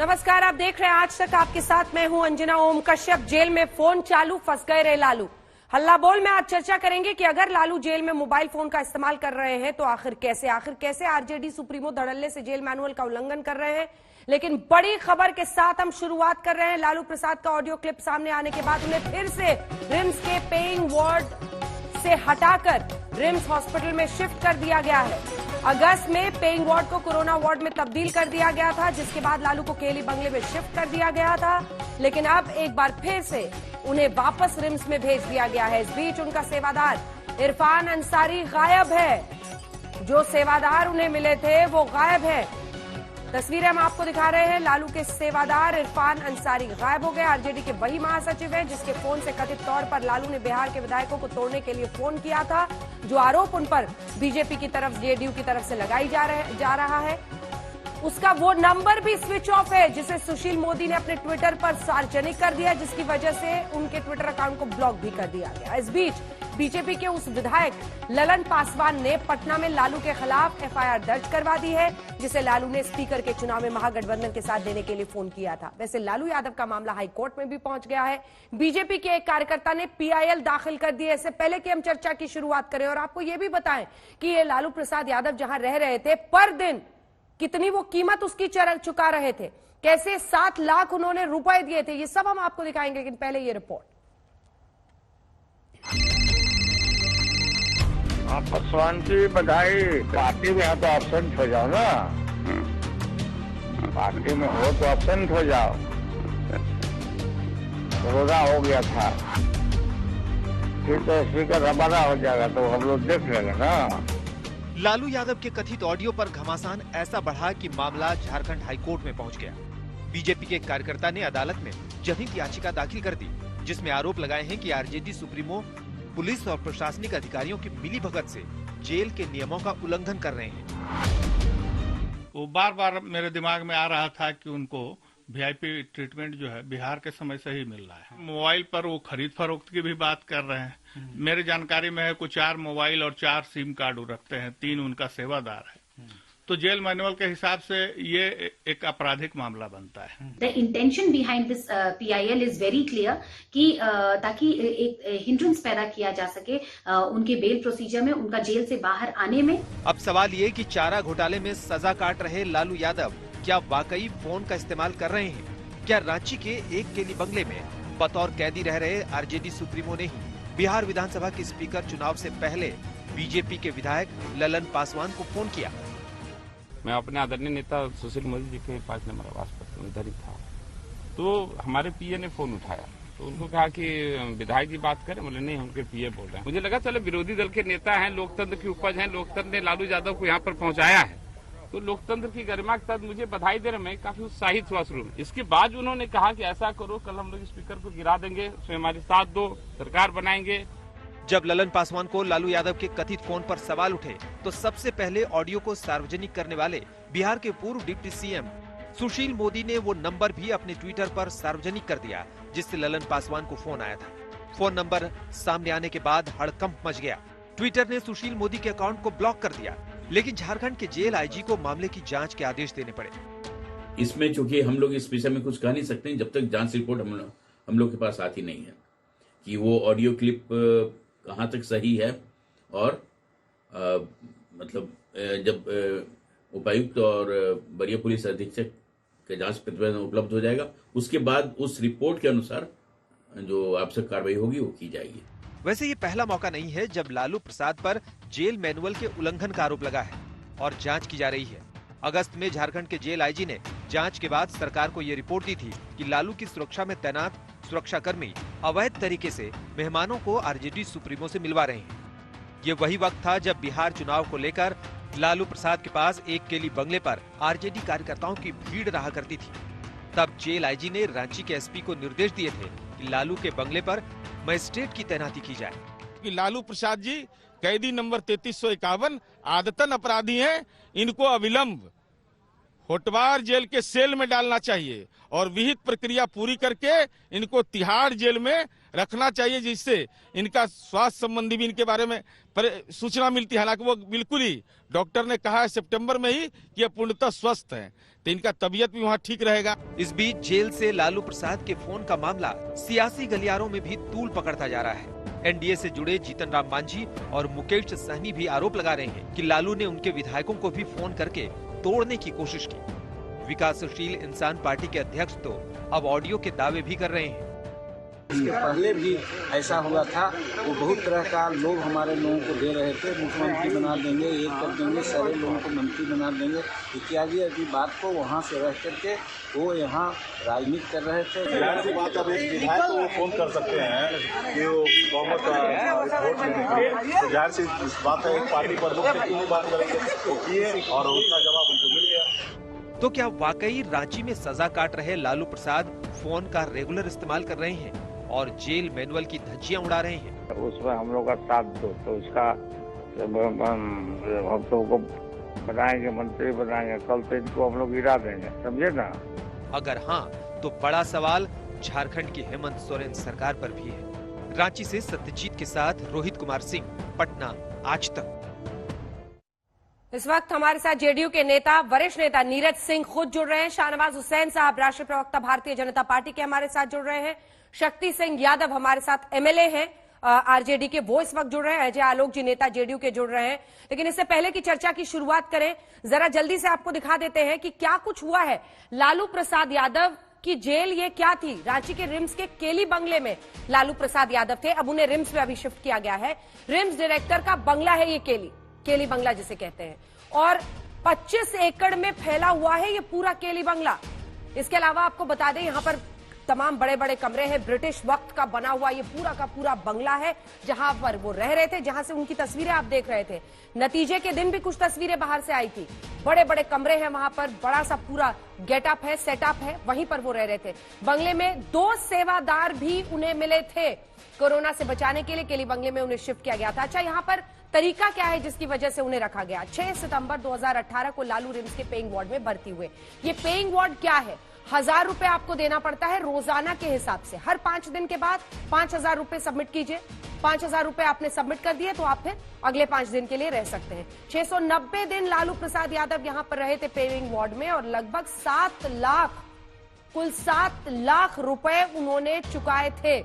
नमस्कार, आप देख रहे हैं आज तक। आपके साथ मैं हूं अंजना ओम कश्यप। जेल में फोन चालू, फंस गए रे लालू। हल्ला बोल में आज चर्चा करेंगे कि अगर लालू जेल में मोबाइल फोन का इस्तेमाल कर रहे हैं तो आखिर कैसे आरजेडी सुप्रीमो धड़ल्ले से जेल मैनुअल का उल्लंघन कर रहे हैं। लेकिन बड़ी खबर के साथ हम शुरुआत कर रहे हैं। लालू प्रसाद का ऑडियो क्लिप सामने आने के बाद उन्हें फिर से रिम्स के पेइंग वार्ड से हटाकर रिम्स हॉस्पिटल में शिफ्ट कर दिया गया है। अगस्त में पेइंग वार्ड को कोरोना वार्ड में तब्दील कर दिया गया था, जिसके बाद लालू को केली बंगले में शिफ्ट कर दिया गया था। लेकिन अब एक बार फिर से उन्हें वापस रिम्स में भेज दिया गया है। इस बीच उनका सेवादार इरफान अंसारी गायब है। जो सेवादार उन्हें मिले थे वो गायब है। तस्वीरें हम आपको दिखा रहे हैं। लालू के सेवादार इरफान अंसारी गायब हो गए। आरजेडी के वही महासचिव हैं जिसके फोन से कथित तौर पर लालू ने बिहार के विधायकों को तोड़ने के लिए फोन किया था। जो आरोप उन पर बीजेपी की तरफ, जेडीयू की तरफ से लगाई जा रहा है, उसका वो नंबर भी स्विच ऑफ है, जिसे सुशील मोदी ने अपने ट्विटर पर सार्वजनिक कर दिया, जिसकी वजह से उनके ट्विटर अकाउंट को ब्लॉक भी कर दिया गया। इस बीच बीजेपी के उस विधायक ललन पासवान ने पटना में लालू के खिलाफ एफआईआर दर्ज करवा दी है, जिसे लालू ने स्पीकर के चुनाव में महागठबंधन के साथ देने के लिए फोन किया था। वैसे लालू यादव का मामला हाईकोर्ट में भी पहुंच गया है। बीजेपी के एक कार्यकर्ता ने पीआईएल दाखिल कर दी है। इससे पहले कि हम चर्चा की शुरुआत करें और आपको यह भी बताएं कि ये लालू प्रसाद यादव जहां रह रहे थे, पर दिन कितनी वो कीमत उसकी चुका रहे थे, कैसे 7 लाख उन्होंने रुपए दिए थे, ये सब हम आपको दिखाएंगे। लेकिन पहले ये रिपोर्ट। आप पासवान की बधाई। पार्टी में है तो एब्सेंट हो जाओ ना। पार्टी में हो तो एब्सेंट हो जाओ। कोरोना हो गया था, फिर तो स्पीकर हमारा हो जाएगा तो हम लोग देख लेंगे ना। लालू यादव के कथित ऑडियो पर घमासान ऐसा बढ़ा कि मामला झारखंड हाईकोर्ट में पहुंच गया। बीजेपी के एक कार्यकर्ता ने अदालत में जनहित याचिका दाखिल कर दी, जिसमें आरोप लगाए हैं कि आरजेडी सुप्रीमो पुलिस और प्रशासनिक अधिकारियों की मिलीभगत से जेल के नियमों का उल्लंघन कर रहे हैं। वो बार बार मेरे दिमाग में आ रहा था कि उनको वीआईपी ट्रीटमेंट जो है बिहार के समय से ही मिल रहा है। मोबाइल पर वो खरीद फरोख्त की भी बात कर रहे हैं। मेरी जानकारी में है कुछ 4 मोबाइल और 4 सिम कार्ड रखते हैं, 3 उनका सेवादार है। तो जेल मैनुअल के हिसाब से ये एक आपराधिक मामला बनता है। The intention behind this PIL is very clear कि ताकि एक हिंड्रेंस पैदा किया जा सके उनके बेल प्रोसीजर में, उनका जेल से बाहर आने में। अब सवाल ये कि चारा घोटाले में सजा काट रहे लालू यादव क्या वाकई फोन का इस्तेमाल कर रहे हैं? क्या रांची के एक केली बंगले में बतौर कैदी रह रहे आरजेडी सुप्रीमो ने ही बिहार विधानसभा के स्पीकर चुनाव से पहले बीजेपी के विधायक ललन पासवान को फोन किया? मैं अपने आदरणीय नेता सुशील मोदी जी के 5 नंबर आवास पर इधर ही था, तो हमारे पीए ने फोन उठाया, तो उनको कहा कि विधायक जी बात करें। बोले नहीं, उनके पीए बोल रहे हैं। मुझे लगा चलो विरोधी दल के नेता हैं, लोकतंत्र की उपज है, लोकतंत्र ने लालू यादव को यहाँ पर पहुंचाया है, तो लोकतंत्र की गरिमा के तहत मुझे बधाई दे रहे। मैं काफी उत्साहित हुआ शुरू में। इसके बाद उन्होंने कहा कि ऐसा करो, कल हम लोग स्पीकर को गिरा देंगे, उसमें हमारे साथ दो, सरकार बनाएंगे। जब ललन पासवान को लालू यादव के कथित फोन पर सवाल उठे तो सबसे पहले ऑडियो को सार्वजनिक करने वाले बिहार के पूर्व डिप्टी सीएम सुशील मोदी ने वो नंबर भी अपने ट्विटर पर सार्वजनिक कर दिया, जिससे ललन पासवान को फोन आया था। फोन नंबर सामने आने के बाद हड़कंप मच गया। ट्विटर ने सुशील मोदी के अकाउंट को ब्लॉक कर दिया, लेकिन झारखंड के जेल आईजी को मामले की जांच के आदेश देने पड़े। इसमें चूंकि हम लोग इस विषय में कुछ कह नहीं सकते जब तक जांच रिपोर्ट हम लोग के पास आती नहीं है कि वो ऑडियो क्लिप कहाँ तक सही है। और मतलब जब उपायुक्त और वरीय पुलिस अधीक्षक के जांच प्रतिवेदन उपलब्ध हो जाएगा, उसके बाद उस रिपोर्ट के अनुसार जो आवश्यक कार्रवाई होगी वो की जाएगी। वैसे ये पहला मौका नहीं है जब लालू प्रसाद पर जेल मैनुअल के उल्लंघन का आरोप लगा है और जांच की जा रही है। अगस्त में झारखंड के जेल आईजी ने जांच के बाद सरकार को ये रिपोर्ट दी थी कि लालू की सुरक्षा में तैनात सुरक्षाकर्मी अवैध तरीके से मेहमानों को आरजेडी सुप्रीमो से मिलवा रहे हैं। ये वही वक्त था जब बिहार चुनाव को लेकर लालू प्रसाद के पास एक केली बंगले पर आरजेडी कार्यकर्ताओं की भीड़ रहा करती थी। तब जेल आईजी ने रांची के एसपी को निर्देश दिए थे कि लालू के बंगले पर मजिस्ट्रेट की तैनाती की जाए। कि लालू प्रसाद जी कैदी नंबर 3351 आदतन अपराधी हैं, इनको अविलंब होटवार जेल के सेल में डालना चाहिए और विहित प्रक्रिया पूरी करके इनको तिहाड़ जेल में रखना चाहिए, जिससे इनका स्वास्थ्य संबंधी भी इनके बारे में सूचना मिलती है। हालांकि वो बिल्कुल ही डॉक्टर ने कहा है सितंबर में ही कि ये पूर्णतः स्वस्थ हैं, तो इनका तबीयत भी वहाँ ठीक रहेगा। इस बीच जेल से लालू प्रसाद के फोन का मामला सियासी गलियारों में भी तूल पकड़ता जा रहा है। एनडीए से जुड़े जीतन राम मांझी और मुकेश सहनी भी आरोप लगा रहे हैं कि लालू ने उनके विधायकों को भी फोन करके तोड़ने की कोशिश की। विकासशील इंसान पार्टी के अध्यक्ष तो अब ऑडियो के दावे भी कर रहे हैं। इसके पहले भी ऐसा हुआ था, वो बहुत तरह का लोग हमारे लोगों को दे रहे थे, मुख्यमंत्री बना देंगे, ये कर देंगे, सारे लोगों को मंत्री बना देंगे इत्यादि अभी बात को वहाँ से रह करके वो यहाँ राजनीति कर रहे थे। सी बात अब एक विधायक को वो फोन कर सकते हैं कि वो बहुमत का वोट लेने के लिए, तो जाहिर सी बात है पार्टी प्रमुख से क्यों बात करेंगे, तो किए और उसका जवाब उनको मिल गया। तो क्या वाकई रांची में सजा काट रहे लालू प्रसाद फोन का रेगुलर इस्तेमाल कर रहे हैं और जेल मैनुअल की धज्जियां उड़ा रहे हैं? उसमें हम लोग का साथ दो, तो इसका हम लोग को बनाएंगे, मंत्री बनाएंगे, कल से इनको हम लोग गिरा देंगे, समझे ना। अगर हाँ, तो बड़ा सवाल झारखंड की हेमंत सोरेन सरकार पर भी है। रांची से सत्यजीत के साथ रोहित कुमार सिंह, पटना, आज तक। इस वक्त हमारे साथ जेडीयू के नेता, वरिष्ठ नेता नीरज सिंह खुद जुड़ रहे हैं। शाहनवाज हुसैन साहब, राष्ट्रीय प्रवक्ता भारतीय जनता पार्टी के, हमारे साथ जुड़ रहे हैं। शक्ति सिंह यादव हमारे साथ एमएलए हैं आरजेडी के, वो इस वक्त जुड़ रहे हैं। अजय आलोक जी नेता जेडीयू के जुड़ रहे हैं। लेकिन इससे पहले की चर्चा की शुरुआत करें, जरा जल्दी से आपको दिखा देते हैं कि क्या कुछ हुआ है। लालू प्रसाद यादव की जेल ये क्या थी? रांची के रिम्स के केली बंगले में लालू प्रसाद यादव थे, अब उन्हें रिम्स में अभी शिफ्ट किया गया है। रिम्स डायरेक्टर का बंगला है ये केली बंगला जिसे कहते हैं, और 25 एकड़ में फैला हुआ है ये पूरा केली बंगला। इसके अलावा आपको बता दें यहां पर तमाम बड़े बड़े कमरे हैं, ब्रिटिश वक्त का बना हुआ ये पूरा का पूरा बंगला है जहां पर वो रह रहे थे, जहां से उनकी तस्वीरें आप देख रहे थे। नतीजे के दिन भी कुछ तस्वीरें बाहर से आई थी। बड़े बड़े कमरे हैं वहां पर, बड़ा सा पूरा गेटअप है, सेटअप है, वहीं पर वो रह रहे थे। बंगले में 2 सेवादार भी उन्हें मिले थे कोरोना से बचाने के लिए। केली बंगले में उन्हें शिफ्ट किया गया था। अच्छा, यहां पर तरीका क्या है जिसकी वजह से उन्हें रखा गया? 6 सितंबर 2018 को लालू रिम्स के पेइंग वार्ड में भर्ती हुए। ये पेइंग वार्ड क्या है? 1000 रुपए आपको देना पड़ता है रोजाना के हिसाब से। हर 5 दिन के बाद 5000 रुपए सबमिट कीजिए। 5000 रुपए आपने सबमिट कर दिए तो आप फिर अगले 5 दिन के लिए रह सकते हैं। 690 दिन लालू प्रसाद यादव यहां पर रहे थे पेइंग वार्ड में, और लगभग 7 लाख रुपए उन्होंने चुकाए थे।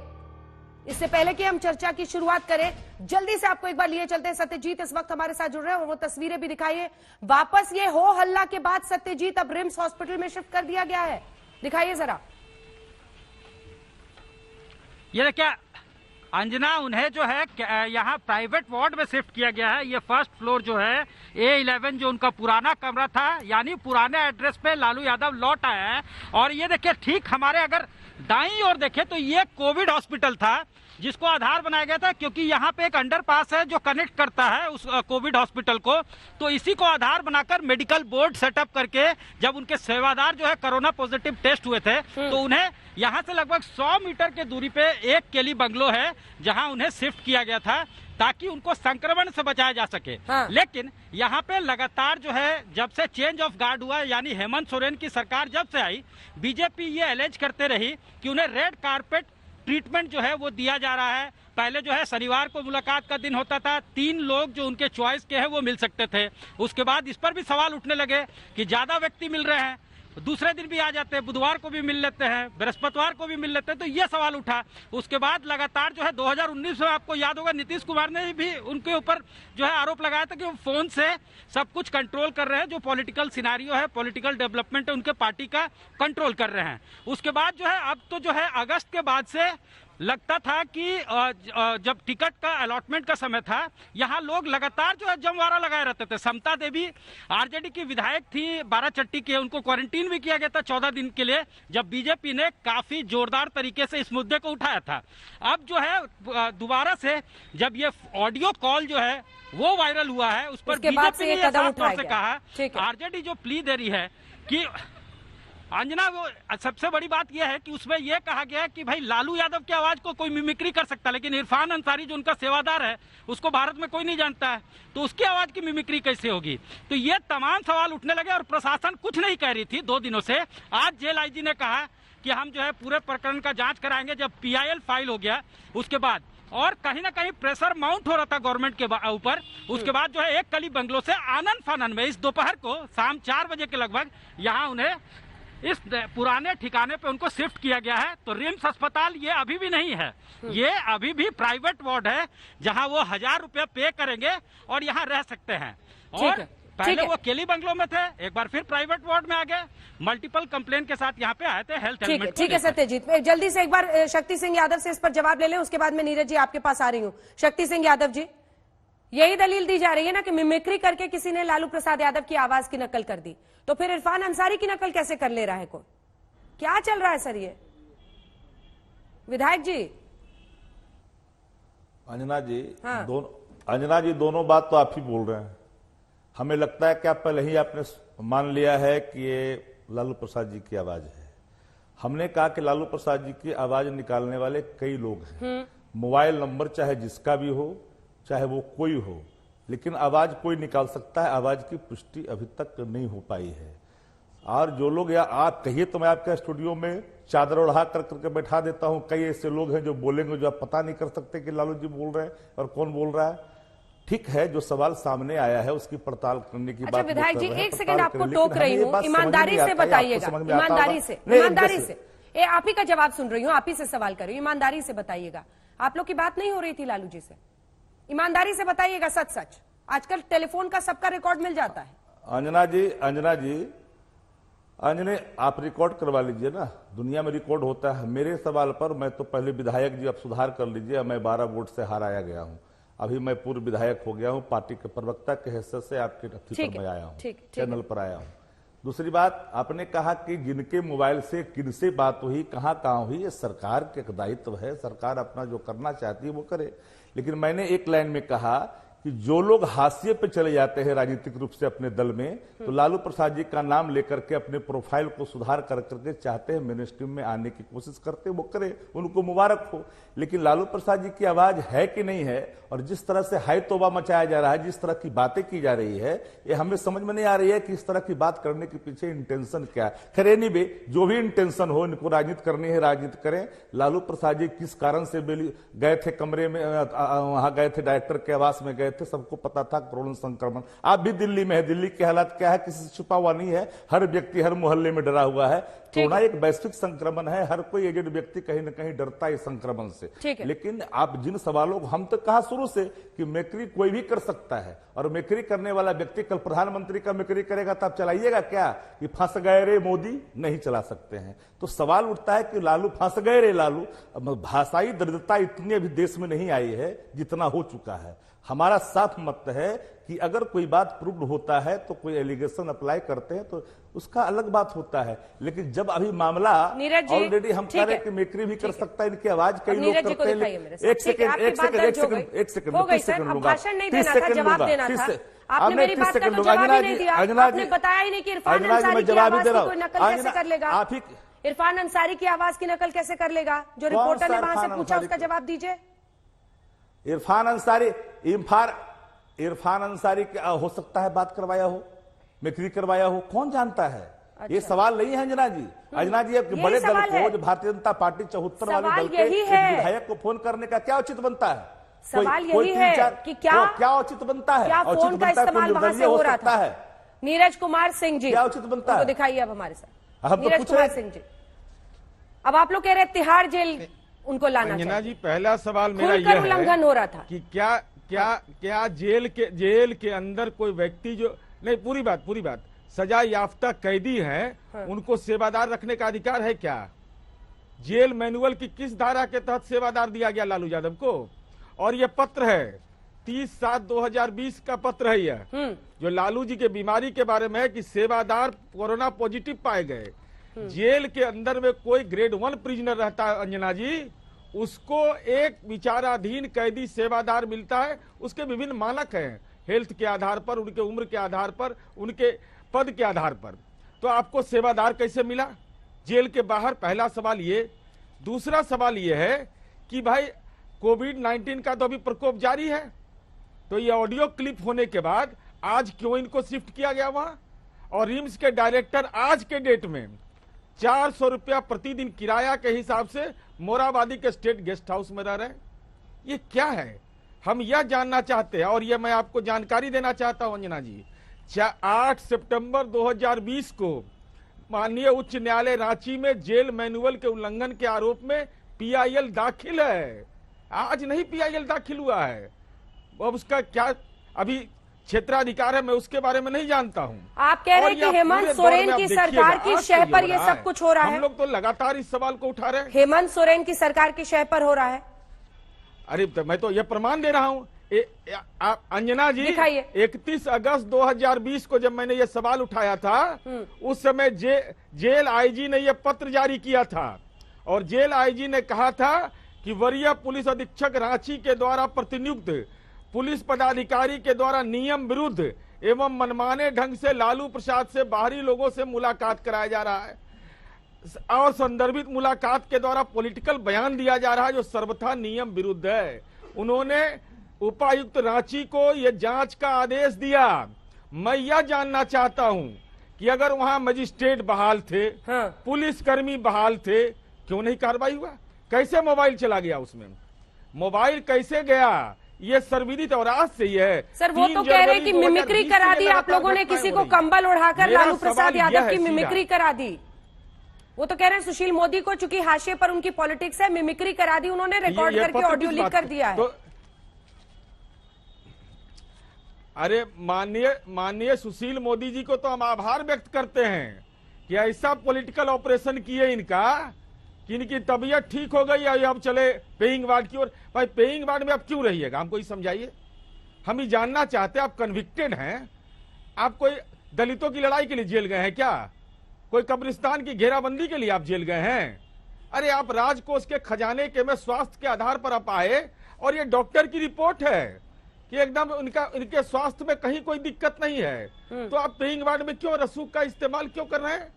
इससे पहले कि हम चर्चा की शुरुआत करें, जल्दी से आपको एक बार लिए चलते हैं। सत्यजीत इस वक्त हमारे साथ जुड़ रहे हैं और वो तस्वीरें भी दिखाइए। वापस ये हो हल्ला के बाद सत्यजीत अब रिम्स हॉस्पिटल में शिफ्ट कर दिया गया है, दिखाइए जरा। ये देखिए अंजना, उन्हें जो है यहाँ प्राइवेट वार्ड में शिफ्ट किया गया है। ये फर्स्ट फ्लोर जो है A11 जो उनका पुराना कमरा था, यानी पुराने एड्रेस पे लालू यादव लौट आए हैं। और ये देखिए ठीक हमारे अगर दाईं ओर देखें तो ये कोविड हॉस्पिटल था जिसको आधार बनाया गया था, क्योंकि यहाँ पे एक अंडरपास है जो कनेक्ट करता है उस कोविड हॉस्पिटल को। तो इसी को आधार बनाकर मेडिकल बोर्ड सेटअप करके जब उनके सेवादार जो है कोरोना पॉजिटिव टेस्ट हुए थे तो उन्हें यहाँ से लगभग 100 मीटर के दूरी पे एक केली बंगलो है जहाँ उन्हें शिफ्ट किया गया था ताकि उनको संक्रमण से बचाया जा सके। हाँ। लेकिन यहाँ पे लगातार जो है जब से चेंज ऑफ गार्ड हुआ, यानी हेमंत सोरेन की सरकार जब से आई, बीजेपी ये एलेज करते रही कि उन्हें रेड कारपेट ट्रीटमेंट जो है वो दिया जा रहा है। पहले जो है शनिवार को मुलाकात का दिन होता था, 3 लोग जो उनके चॉइस के हैं वो मिल सकते थे। उसके बाद इस पर भी सवाल उठने लगे कि ज्यादा व्यक्ति मिल रहे हैं, दूसरे दिन भी आ जाते हैं, बुधवार को भी मिल लेते हैं, बृहस्पतिवार को भी मिल लेते हैं, तो ये सवाल उठा। उसके बाद लगातार जो है 2019 में आपको याद होगा नीतीश कुमार ने भी उनके ऊपर जो है आरोप लगाया था कि वो फोन से सब कुछ कंट्रोल कर रहे हैं, जो पॉलिटिकल सिनारियो है, पॉलिटिकल डेवलपमेंट है उनके पार्टी का कंट्रोल कर रहे हैं। उसके बाद जो है अब तो जो है अगस्त के बाद से लगता था कि जब टिकट का अलॉटमेंट का समय था, यहाँ लोग लगातार जो है जमवारा लगाए रहते थे। समता देवी आरजेडी की विधायक थी, 12 चट्टी की, उनको क्वारंटीन भी किया गया था 14 दिन के लिए, जब बीजेपी ने काफी जोरदार तरीके से इस मुद्दे को उठाया था। अब जो है दोबारा से जब ये ऑडियो कॉल जो है वो वायरल हुआ है, उस पर बीजेपी ने साफ तौर से कहा, आरजेडी जो प्ली दे रही है कि अंजना, वो सबसे बड़ी बात यह है कि उसमें यह कहा गया है कि भाई लालू यादव की आवाज को कोई मिमिक्री कर सकता है, लेकिन इरफान अंसारी जो उनका सेवादार है उसको भारत में कोई नहीं जानता है, तो उसकी आवाज की मिमिक्री कैसे होगी? तो ये तमाम सवाल उठने लगे और प्रशासन कुछ नहीं कह रही थी 2 दिनों से। आज जेल आईजी ने कहा कि कि हम जो है पूरे प्रकरण का जांच कराएंगे। जब PIL फाइल हो गया उसके बाद, और कहीं ना कहीं प्रेशर माउंट हो रहा था गवर्नमेंट के ऊपर, उसके बाद जो है एक कली बंगलो से आनंद फानन में इस दोपहर को शाम 4 बजे के लगभग यहाँ उन्हें इस पुराने ठिकाने पे उनको शिफ्ट किया गया है। तो रिम्स अस्पताल ये अभी भी नहीं है, ये अभी भी प्राइवेट वार्ड है जहां वो 1000 रुपया पे करेंगे और यहाँ रह सकते हैं। और पहले वो केली बंगलो में थे, एक बार फिर प्राइवेट वार्ड में आ गए, मल्टीपल कंप्लेन के साथ यहाँ पे आए थे हेल्थ एलिमेंट। ठीक है सत्यजीत, जल्दी से एक बार शक्ति सिंह यादव से इस पर जवाब ले लें, उसके बाद में नीरज जी आपके पास आ रही हूँ। शक्ति सिंह यादव जी, यही दलील दी जा रही है ना कि मिमिक्री करके किसी ने लालू प्रसाद यादव की आवाज की नकल कर दी, तो फिर इरफान अंसारी की नकल कैसे कर ले रहा है कोई? क्या चल रहा है सर ये? विधायक जी, अंजना जी, हाँ। अंजना जी दोनों बात तो आप ही बोल रहे हैं। हमें लगता है कि आप पहले ही आपने मान लिया है कि ये लालू प्रसाद जी की आवाज है। हमने कहा कि लालू प्रसाद जी की आवाज निकालने वाले कई लोग हैं, मोबाइल नंबर चाहे जिसका भी हो, चाहे वो कोई हो, लेकिन आवाज कोई निकाल सकता है। आवाज की पुष्टि अभी तक नहीं हो पाई है। और जो लोग, या आप कहिए तो मैं आपके स्टूडियो में चादर ओढ़ा करके बैठा देता हूं। कई ऐसे लोग हैं जो बोलेंगे जो आप पता नहीं कर सकते कि लालू जी बोल रहे हैं और कौन बोल रहा है। ठीक है, जो सवाल सामने आया है उसकी पड़ताल करने की बात। विधायक जी एक सेकंड आपको टोक रही हूँ, ईमानदारी से बताइएगा, ईमानदारी से आप ही का जवाब सुन रही हूँ, आप ही से सवाल कर रही हूँ, ईमानदारी से बताइएगा। आप लोग की बात नहीं हो रही थी लालू जी से? ईमानदारी से बताइएगा, सच सच। आजकल टेलीफोन का सबका रिकॉर्ड मिल जाता है। अंजना जी, आप रिकॉर्ड करवा लीजिए ना, दुनिया में रिकॉर्ड होता है। मेरे सवाल पर मैं तो पहले विधायक जी, आप सुधार कर लीजिए, मैं 12 वोट से हाराया गया हूं। अभी मैं पूर्व विधायक हो गया हूं, पार्टी के प्रवक्ता के हैसियत से आपके अतिथि पर मैं आया हूं, चैनल पर आया हूं। दूसरी बात, आपने कहा कि जिनके मोबाइल से किनसे बात हुई, कहां हुई, ये सरकार के दायित्व है। सरकार अपना जो करना चाहती है वो करे। लेकिन मैंने एक लाइन में कहा कि जो लोग हाशिए पे चले जाते हैं राजनीतिक रूप से अपने दल में, तो लालू प्रसाद जी का नाम लेकर के अपने प्रोफाइल को सुधार करके चाहते हैं मेन स्ट्रीम में आने की कोशिश करते हैं, वो करे, उनको मुबारक हो। लेकिन लालू प्रसाद जी की आवाज है कि नहीं है, और जिस तरह से हाय तौबा मचाया जा रहा है, जिस तरह की बातें की जा रही है, ये हमें समझ में नहीं आ रही है कि इस तरह की बात करने के पीछे इंटेंशन क्या है। खैर एनीवे, जो भी इंटेंशन हो, इनको राजनीति करनी है, राजनीति करें। लालू प्रसाद जी किस कारण से गए थे कमरे में, वहां गए थे, डायरेक्टर के आवास में गए थे, सबको पता था कोरोना संक्रमण। आप भी दिल्ली में है, दिल्ली के हालात क्या है, किसी से छुपा हुआ नहीं है। हर व्यक्ति हर मोहल्ले में डरा हुआ है। कोरोना एक वैश्विक संक्रमण है, हर कोई एजेड व्यक्ति कहीं न कहीं डरता है इस संक्रमण से। लेकिन आप जिन सवालों को, हम तो कहा शुरू से कि मेकरी कोई भी कर सकता है, और मेकरी करने वाला व्यक्ति कल प्रधानमंत्री का मेकरी करेगा तो आप चलाइएगा क्या कि फंस गए रे मोदी? नहीं चला सकते हैं। तो सवाल उठता है कि लालू फंस गए रे लालू। भाषाई दरिद्रता इतनी अभी देश में नहीं आई है जितना हो चुका है। हमारा साफ मत है कि अगर कोई बात प्रूव्ड होता है तो कोई एलिगेशन अप्लाई करते हैं तो उसका अलग बात होता है। लेकिन जब अभी मामला ऑलरेडी हम कह रहे हैं कि मेकरी भी कर सकता है, इनकी आवाज कई लोग करते हैं। एक सेकंड आपने मेरी बात का तो जवाब ही नहीं दिया। आपने बताया ही नहीं कि इरफान अंसारी की आवाज की कोई नकल कैसे कर लेगा। इरफान अंसारी की आवाज की नकल कैसे कर लेगा? जो रिपोर्टर ने वहां से पूछा उसका जवाब दीजिए। इरफान अंसारी हो सकता है बात करवाया हो, मिक्री करवाया हो, कौन जानता है। अच्छा। ये सवाल नहीं है अंजना जी। अंजना जी, एक बड़े दल को, जो भारतीय जनता पार्टी 74 वाले दल के विधायक को फोन करने का क्या उचित बनता है? सवाल यही है कि क्या उचित बनता है? क्या फोन का इस्तेमाल वहां से हो रहा था? नीरज कुमार सिंह जी, क्या उचित बनता है? दिखाइए अब हमारे साथ। नीरज कुमार सिंह जी, अब आप लोग कह रहे तिहाड़ जेल उनको लाना चाहिए। जी, पहला सवाल मेरा यह है उल्लंघन हो रहा था कि क्या जेल के अंदर कोई व्यक्ति जो नहीं, पूरी बात सजा याफ्ता कैदी हैं, उनको सेवादार रखने का अधिकार है क्या? जेल मैनुअल की किस धारा के तहत सेवादार दिया गया लालू यादव को? और ये पत्र है 30/7/2020 का पत्र है यह, जो लालू जी के बीमारी के बारे में है कि सेवादार कोरोना पॉजिटिव पाए गए। जेल के अंदर में कोई ग्रेड 1 प्रिजनर रहता है अंजना जी, उसको एक विचाराधीन कैदी सेवादार मिलता है। उसके विभिन्न मानक हैं, हेल्थ के आधार पर, उनके उम्र के आधार पर, उनके पद के आधार पर। तो आपको सेवादार कैसे मिला जेल के बाहर? पहला सवाल ये। दूसरा सवाल ये है कि भाई कोविड-19 का तो अभी प्रकोप जारी है, तो ये ऑडियो क्लिप होने के बाद आज क्यों इनको शिफ्ट किया गया वहां? और रिम्स के डायरेक्टर आज के डेट में 400 रुपया प्रतिदिन किराया के हिसाब से मोराबादी के स्टेट गेस्ट हाउस में रह रहे हैं। ये क्या है, हम यह जानना चाहते हैं और यह मैं आपको जानकारी देना चाहता हूं अंजना जी। 8 सितंबर 2020 को माननीय उच्च न्यायालय रांची में जेल मैनुअल के उल्लंघन के आरोप में PIL दाखिल है। आज नहीं PIL दाखिल हुआ है, अब उसका क्या अभी क्षेत्राधिकार है, मैं उसके बारे में नहीं जानता हूं। आप कह रहे हैं कि हेमंत सोरेन की सरकार की शह पर ये सब कुछ हो रहा है। हम लोग तो लगातार इस सवाल को उठा रहे हैं। हेमंत सोरेन की सरकार की शह पर हो रहा है। अरे तो मैं तो ये प्रमाण दे रहा हूं। अंजना जी, 31 अगस्त 2020 को जब मैंने ये सवाल उठाया था, उस समय जेल IG ने यह पत्र जारी किया था और जेल IG ने कहा था कि वरीय पुलिस अधीक्षक रांची के द्वारा प्रतिनियुक्त पुलिस पदाधिकारी के द्वारा नियम विरुद्ध एवं मनमाने ढंग से लालू प्रसाद से बाहरी लोगों से मुलाकात कराया जा रहा है और संदर्भित मुलाकात के द्वारा पॉलिटिकल बयान दिया जा रहा है जो सर्वथा नियम विरुद्ध है। उन्होंने उपायुक्त रांची को यह जांच का आदेश दिया। मैं यह जानना चाहता हूं कि अगर वहां मजिस्ट्रेट बहाल थे, पुलिसकर्मी बहाल थे, क्यों नहीं कार्रवाई हुआ? कैसे मोबाइल चला गया उसमें? मोबाइल कैसे गया? ये सर्वविदित और आज से ही है। सर वो तो कह रहे हैं कि मिमिक्री करा दी आप लोगों ने, किसी को कंबल उड़ाकर लालू प्रसाद यादव की मिमिक्री करा दी। वो तो कह रहे हैं सुशील मोदी को चूंकि हाशिए पर उनकी पॉलिटिक्स है, मिमिक्री करा दी उन्होंने, रिकॉर्ड करके ऑडियो लीक कर दिया है। अरे माननीय सुशील मोदी जी को तो हम आभार व्यक्त करते हैं कि ऐसा पॉलिटिकल ऑपरेशन किए इनका कि इनकी तबीयत ठीक हो गई और अब चले पेइंग वार्ड की ओर। भाई पेइंग वार्ड में आप क्यों रहिएगा, हमको ही समझाइए। हम ही जानना चाहते हैं, आप कन्विक्टेड हैं, आप कोई दलितों की लड़ाई के लिए जेल गए हैं क्या? कोई कब्रिस्तान की घेराबंदी के लिए आप जेल गए हैं? अरे आप राजकोष के खजाने के में स्वास्थ्य के आधार पर आप आए और ये डॉक्टर की रिपोर्ट है कि एकदम इनके स्वास्थ्य में कहीं कोई दिक्कत नहीं है, तो आप पेइंग वार्ड में क्यों रसूख का इस्तेमाल क्यों कर रहे हैं?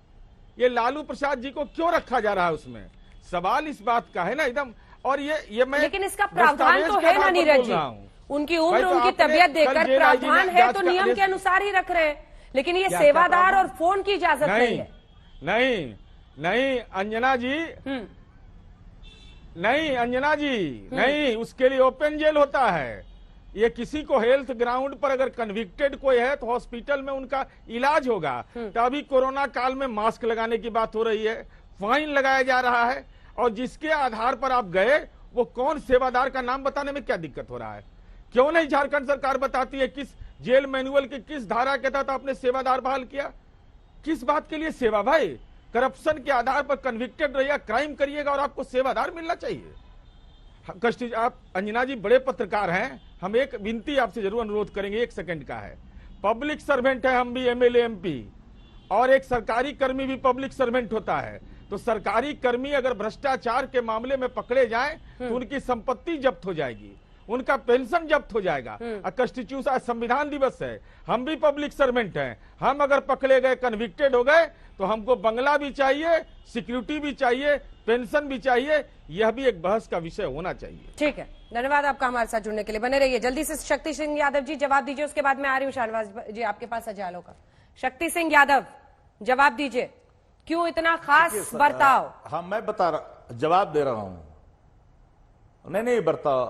ये लालू प्रसाद जी को क्यों रखा जा रहा है उसमें? सवाल इस बात का है ना एकदम। और ये मैं, लेकिन इसका प्रावधान तो है ना नीरज जी, उनकी उम्र उनकी तबियत देखकर प्रावधान है तो नियम के अनुसार ही रख रहे हैं, लेकिन ये सेवादार और फोन की इजाजत नहीं है। नहीं अंजना जी, नहीं, उसके लिए ओपन जेल होता है। ये किसी को हेल्थ ग्राउंड पर अगर कन्विक्टेड कोई है तो हॉस्पिटल में उनका इलाज होगा। तो अभी कोरोना काल में मास्क लगाने की बात हो रही है, फाइन लगाया जा रहा है, और जिसके आधार पर आप गए वो कौन सेवादार का नाम बताने में क्या दिक्कत हो रहा है? क्यों नहीं झारखंड सरकार बताती है किस जेल मैनुअल की किस धारा के तहत आपने सेवादार बहाल किया? किस बात के लिए सेवा? भाई करप्शन के आधार पर कन्विक्टेड रहिएगा, क्राइम करिएगा और आपको सेवादार मिलना चाहिए। कष्ट आप अंजना जी बड़े पत्रकार हैं, हम एक विनती आपसे जरूर अनुरोध करेंगे, 1 सेकंड का है। पब्लिक सर्वेंट है हम भी, MLA MP, और एक सरकारी कर्मी भी पब्लिक सर्वेंट होता है। तो सरकारी कर्मी अगर भ्रष्टाचार के मामले में पकड़े जाएं तो उनकी संपत्ति जब्त हो जाएगी, उनका पेंशन जब्त हो जाएगा। कॉन्स्टिट्यूशन संविधान दिवस है, हम भी पब्लिक सर्वेंट हैं, हम अगर पकड़े गए, कन्विक्टेड हो गए तो हमको बंगला भी चाहिए, सिक्योरिटी भी चाहिए, पेंशन भी चाहिए। यह भी एक बहस का विषय होना चाहिए। ठीक है, धन्यवाद आपका हमारे साथ जुड़ने के लिए। बने रहिए। जल्दी से शक्ति सिंह यादव जी जवाब दीजिए, उसके बाद मैं आ रही हूँ शाहनवाज जी आपके पास सजालों का। शक्ति सिंह यादव जवाब दीजिए, क्यों इतना खास बर्ताव? हाँ मैं जवाब दे रहा हूँ। नहीं बर्ताव,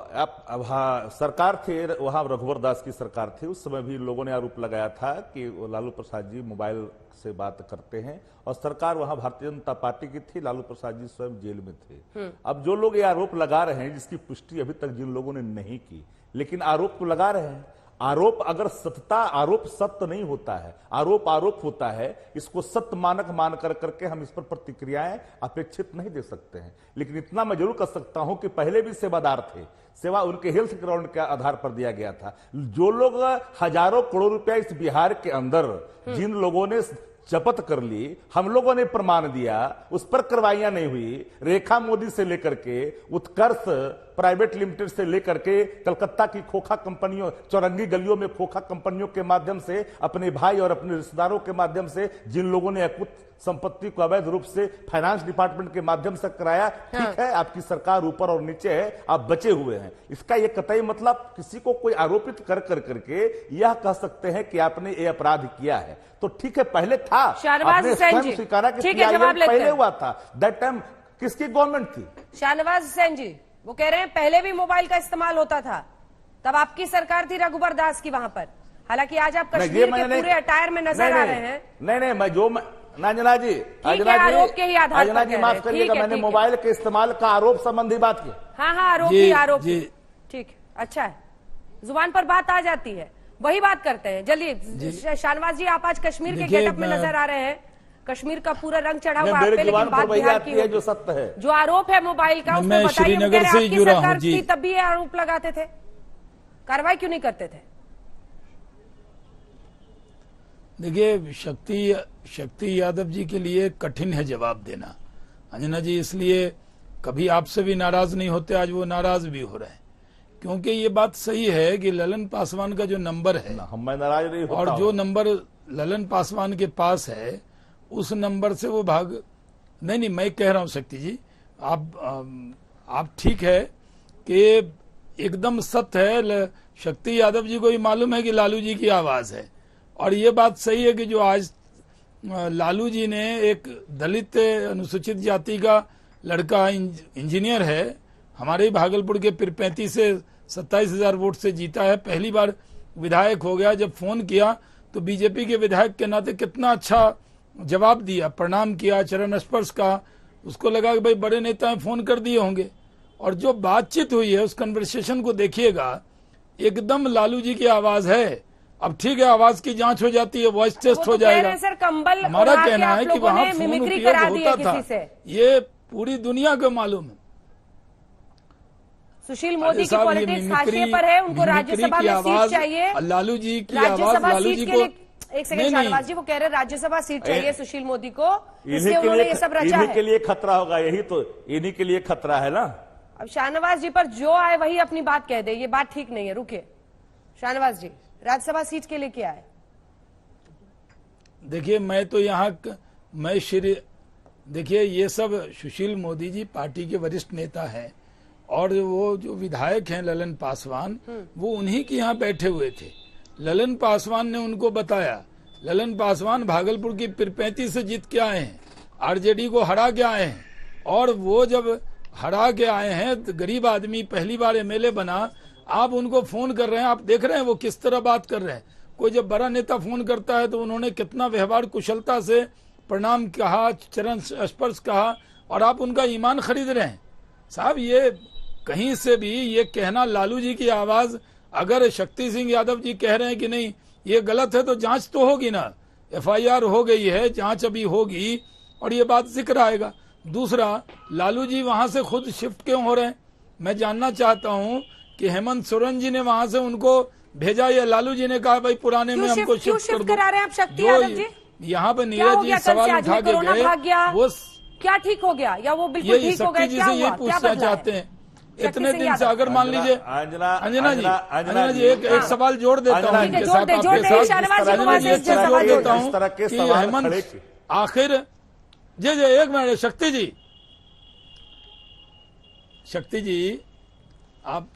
अब हाँ सरकार थे वहां, रघुवर दास की सरकार थी, उस समय भी लोगों ने आरोप लगाया था कि लालू प्रसाद जी मोबाइल से बात करते हैं, और सरकार वहां भारतीय जनता पार्टी की थी, लालू प्रसाद जी स्वयं जेल में थे। अब जो लोग ये आरोप लगा रहे हैं, जिसकी पुष्टि अभी तक जिन लोगों ने नहीं की, लेकिन आरोप तो लगा रहे हैं। आरोप अगर आरोप सत्य नहीं होता है, आरोप होता है, इसको सत्य मानक मान करके हम इस पर प्रतिक्रियाएं अपेक्षित नहीं दे सकते हैं। लेकिन इतना मैं जरूर कर सकता हूं कि पहले भी सेवादार थे, सेवा उनके हेल्थ ग्राउंड के आधार पर दिया गया था। जो लोग हजारों करोड़ रुपया इस बिहार के अंदर जिन लोगों ने शपथ कर ली, हम लोगों ने प्रमाण दिया, उस पर कार्रवाइयां नहीं हुई। रेखा मोदी से लेकर के उत्कर्ष प्राइवेट लिमिटेड से लेकर के कलकत्ता की खोखा कंपनियों, चौरंगी गलियों में खोखा कंपनियों के माध्यम से, अपने भाई और अपने रिश्तेदारों के माध्यम से जिन लोगों ने अकुत संपत्ति को अवैध रूप से फाइनेंस डिपार्टमेंट के माध्यम से कराया, ठीक है, आपकी सरकार ऊपर और नीचे है, आप बचे हुए हैं। इसका ये कतई मतलब किसी को कोई आरोपित कर करके यह कह सकते हैं कि आपने ये अपराध किया है, तो ठीक है, पहले था, आपने स्वयं स्वीकारा कि पहले हुआ था। दैट टाइम किसकी गवर्नमेंट थी? शाहनवाज हुसैन जी वो कह रहे हैं पहले भी मोबाइल का इस्तेमाल होता था, तब आपकी सरकार थी रघुबर दास की वहां पर। हालांकि आज आप कश्मीर के पूरे अटायर में नजर आ रहे हैं। नहीं, अंजना जी, आरोप के ही आधार पर जी माफ करिएगा, मैंने मोबाइल के इस्तेमाल का आरोप संबंधी बात की। हाँ, आरोप ठीक है, अच्छा है, जुबान पर बात आ जाती है, वही बात करते हैं। जल्दी शाहनवाज जी, आप आज कश्मीर के गेटअप में नजर आ रहे हैं, कश्मीर का पूरा रंग चढ़ा हुआ आप पे, लेकिन बात बिहार की है, जो सत्य है, जो आरोप है मोबाइल का, उसमें बताइए, आपकी सरकार थी तब भी ये आरोप लगाते थे, कार्रवाई क्यों नहीं करते थे? देखिए, शक्ति यादव जी के लिए कठिन है जवाब देना, अंजना जी, इसलिए कभी आपसे भी नाराज नहीं होते, आज वो नाराज भी हो रहे हैं, क्योंकि ये बात सही है कि ललन पासवान का जो नंबर है, हम नाराज नहीं होता, और जो नंबर ललन पासवान के पास है उस नंबर से वो भाग नहीं, मैं कह रहा हूं शक्ति जी, आप ठीक है कि एकदम सत्य है, शक्ति यादव जी को भी मालूम है कि लालू जी की आवाज है, और ये बात सही है कि जो आज लालू जी ने एक दलित अनुसूचित जाति का लड़का इंजीनियर है, हमारे ही भागलपुर के पीरपैंती से 27,000 वोट से जीता है, पहली बार विधायक हो गया, जब फोन किया तो बीजेपी के विधायक के नाते कितना अच्छा जवाब दिया, प्रणाम किया, चरण स्पर्श का, उसको लगा कि भाई बड़े नेता फोन कर दिए होंगे, और जो बातचीत हुई है उस कन्वर्सेशन को देखिएगा, एकदम लालू जी की आवाज है। अब ठीक है, आवाज की जांच हो जाती है, वॉइस टेस्ट हो जाएगा, सर कंबल हमारा कहना है कि वहां फोन मिमिक्री उपयोग करा दी है होता किसी से, ये पूरी दुनिया को मालूम है। सुशील मोदी की पॉलिटिक्स हाशिए पर है, उनको राज्यसभा में सीट चाहिए, लालू जी की आवाज लालू जी को, एक सेकंड शाहनवाज जी, वो कह रहे राज्यसभा सीट चाहिए सुशील मोदी को, इसलिए उन्होंने ये सब रचा है। इन्हीं के लिए खतरा होगा, यही तो इन्हीं के लिए खतरा है ना। अब शाहनवाज जी पर जो आए वही अपनी बात कह दे, ये बात ठीक नहीं है, रुकिए शाहनवाज जी, राज्यसभा सीट के लिए क्या है? देखिए, मैं तो देखिए, ये सब सुशील मोदी जी पार्टी के वरिष्ठ नेता हैं, और वो जो विधायक हैं ललन पासवान, वो उन्हीं के यहाँ बैठे हुए थे। ललन पासवान ने उनको बताया, ललन पासवान भागलपुर की पीरपैंती से जीत के आए हैं, आरजेडी को हरा के आए हैं, और वो जब हरा के आए हैं, गरीब आदमी पहली बार एमएलए बना, आप उनको फोन कर रहे हैं, आप देख रहे हैं वो किस तरह बात कर रहे हैं। कोई जब बड़ा नेता फोन करता है तो उन्होंने कितना व्यवहार कुशलता से प्रणाम कहा, चरण स्पर्श कहा, और आप उनका ईमान खरीद रहे हैं। साहब, ये कहीं से भी ये कहना लालू जी की आवाज, अगर शक्ति सिंह यादव जी कह रहे हैं कि नहीं ये गलत है, तो जांच तो होगी ना, एफआईआर हो गई है, जांच अभी होगी और ये बात जिक्र आएगा। दूसरा, लालू जी वहां से खुद शिफ्ट क्यों हो रहे हैं? मैं जानना चाहता हूं कि हेमंत सोरेन जी ने वहां से उनको भेजा, या लालू जी ने कहा भाई पुराने में हमको शिफ्ट कर दो? करा रहे हैं आप शक्ति यादव जी? यहाँ पे नीरज जी सवाल उठा के गए, वो क्या ठीक हो गया या वो बिल्कुल ठीक हो गया? जी से ये पूछना चाहते हैं, इतने दिन से अगर मान लीजिए अंजना जी एक सवाल जोड़ देता हूँ, कि हेमंत आखिर जी एक मिनट, शक्ति जी आप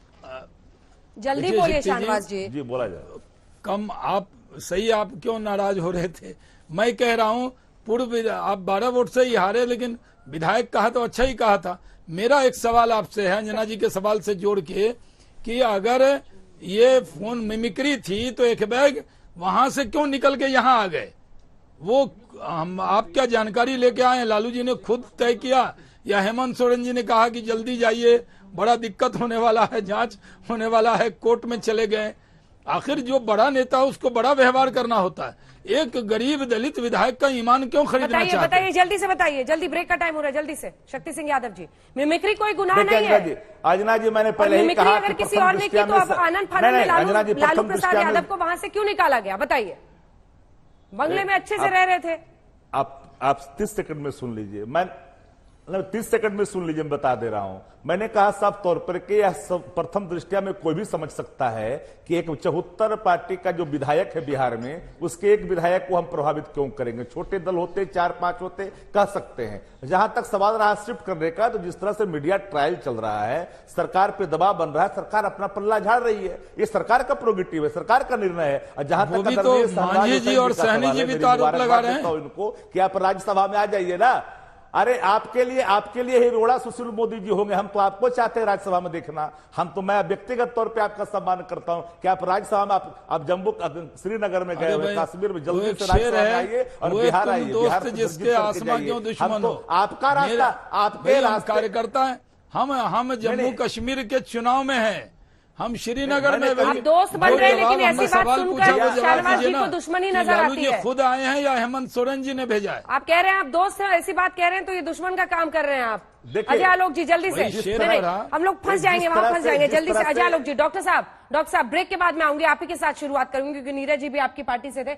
जल्दी बोलिए शाहनवाज जी बोला जाए। कम आप सही, आप क्यों नाराज हो रहे थे? मैं कह रहा हूं पूर्व आप 12 वोट से ही हारे, लेकिन विधायक कहा तो अच्छा ही कहा था। मेरा एक सवाल आपसे है, अंजना जी के सवाल से जोड़ के, कि अगर ये फोन मिमिक्री थी तो एक बैग वहां से क्यों निकल के यहाँ आ गए? वो हम आप क्या जानकारी लेके आए? लालू जी ने खुद तय किया या हेमंत सोरेन जी ने कहा कि जल्दी जाइए, बड़ा दिक्कत होने वाला है, जांच होने वाला है, कोर्ट में चले गए? आखिर जो बड़ा नेता है उसको बड़ा व्यवहार करना होता है, एक गरीब दलित विधायक का ईमान क्यों खरीदना चाहते हैं? बताइए, जल्दी से बताइए, जल्दी ब्रेक का टाइम हो रहा है, जल्दी से। शक्ति सिंह यादव जी, मिमिक्री कोई गुनाह नहीं है। अंजना जी, मैंने पहले ही कहा, अगर किसी और ने की तो अब आनंद फानंद में लालू प्रसाद यादव को वहां से क्यों निकाला गया? बताइए, बंगले में अच्छे से रह रहे थे। आप 30 सेकंड में सुन लीजिए। मतलब 30 सेकंड में सुन लीजिए, मैं बता दे रहा हूं। मैंने कहा साफ तौर पर कि यह प्रथम दृष्टया में कोई भी समझ सकता है कि एक 74 पार्टी का जो विधायक है बिहार में, उसके एक विधायक को हम प्रभावित क्यों करेंगे। छोटे दल होते, 4-5 होते, कह सकते हैं। जहां तक सवाल रहा शिफ्ट करने का, तो जिस तरह से मीडिया ट्रायल चल रहा है, सरकार पे दबाव बन रहा है, सरकार अपना पल्ला झाड़ रही है, ये सरकार का प्रोगेटिव है, सरकार का निर्णय है। और जहां तक मांझी जी और सहनी जी भी तो आरोप लगा रहे हैं इनको कि आप राज्यसभा में आ जाइए ना। अरे आपके लिए ही रोड़ा सुशील मोदी जी होंगे, हम तो आपको चाहते हैं राज्यसभा में देखना। मैं व्यक्तिगत तौर पे आपका सम्मान करता हूं कि आप राज्यसभा में आप जम्मू श्रीनगर में गए हुए, कश्मीर में, जल्दी से राज्यसभा में आइए और बिहार आइए। बिहार जिसके आसमां क्यों दुश्मन हो, आपका रास्ता, आपके रास्ते कार्यकर्ता है। हम जम्मू कश्मीर के चुनाव में हैं, हम श्रीनगर में आप दोस्त बन रहे हैं, लेकिन ऐसी बात सुनकर शर्मा जी को दुश्मनी नजर आती है। खुद आए हैं या हेमंत सोरेन जी ने भेजा है? आप कह रहे हैं आप दोस्त हैं, ऐसी बात कह रहे हैं तो ये दुश्मन का काम कर रहे हैं आप। अजय आलोक जी जल्दी से, हम लोग फंस जाएंगे, वहां फंस जाएंगे। जल्दी से अजय आलोक जी। डॉक्टर साहब ब्रेक के बाद मैं आऊंगी, आप ही के साथ शुरुआत करूंगी क्योंकि नीरज जी भी आपकी पार्टी से थे।